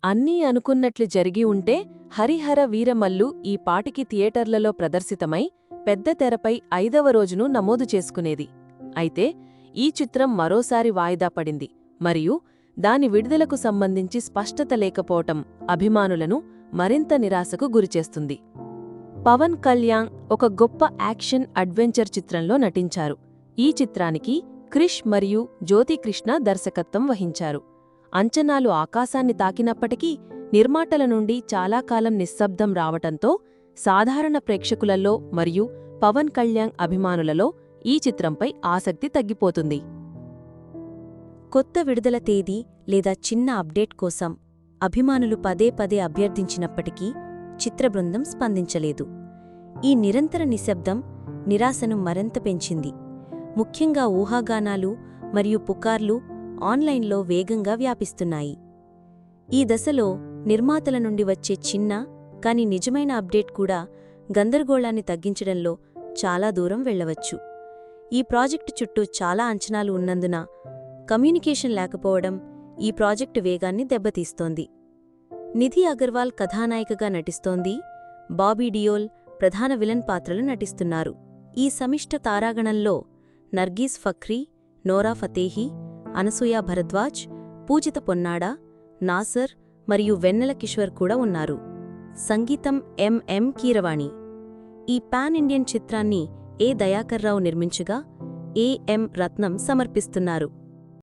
అన్నీ అనుకున్నట్లు జరిగి ఉంటే హరిహర వీరమల్లు ఈ పాటికి థియేటర్లలో ప్రదర్శితమై పెద్ద తెరపై 5వ రోజును నమోదు చేసుకునేది. అయితే ఈ చిత్రం మరోసారి వాయిదా పడింది మరియు దాని విడుదలకు సంబంధించి స్పష్టత లేకపోవటం అభిమానులను మరింత నిరాశకు గురిచేస్తుంది. పవన్ కళ్యాణ్ ఒక గొప్ప యాక్షన్ అడ్వెంచర్ చిత్రంలో నటించారు. ఈ చిత్రానికి క్రిష్ మరియు జ్యోతికృష్ణ దర్శకత్వం వహించారు. అంచనాలు ఆకాశాన్ని తాకినప్పటికీ నిర్మాతల నుండి చాలా కాలం నిశ్శబ్దం రావటంతో సాధారణ ప్రేక్షకులలో మరియు పవన్ కళ్యాణ్ అభిమానులలో ఈ చిత్రంపై ఆసక్తి తగ్గిపోతుంది. కొత్త విడుదల తేదీ లేదా చిన్న అప్డేట్ కోసం అభిమానులు పదే పదే అభ్యర్థించినప్పటికీ చిత్రబృందం స్పందించలేదు. ఈ నిరంతర నిశ్శబ్దం నిరాశను మరింత పెంచింది. ముఖ్యంగా ఊహాగానాలు మరియు పుకార్లు ఆన్లైన్లో వేగంగా వ్యాపిస్తున్నాయి. ఈ దశలో నిర్మాతల నుండి వచ్చే చిన్న కాని నిజమైన అప్డేట్ కూడా గందరగోళాన్ని తగ్గించడంలో చాలా దూరం వెళ్లవచ్చు. ఈ ప్రాజెక్టు చుట్టూ చాలా అంచనాలు ఉన్నందున కమ్యూనికేషన్ లేకపోవడం ఈ ప్రాజెక్టు వేగాన్ని దెబ్బతీస్తోంది. నిధి అగర్వాల్ కథానాయికగా నటిస్తోంది. బాబీ డియోల్ ప్రధాన విలన్ పాత్రలు నటిస్తున్నారు. ఈ సమిష్ట తారాగణంలో నర్గీస్ ఫఖ్రీ, నోరా ఫతేహీ, అనసూయ భరద్వాజ్, పూజిత పొన్నాడ, నాసర్ మరియు వెన్నెల కిషోర్ కూడా ఉన్నారు. సంగీతం ఎం కీరవాణి. ఈ పాన్ ఇండియన్ చిత్రాన్ని దయాకర్రావు నిర్మించగా ఎం రత్నం సమర్పిస్తున్నారు.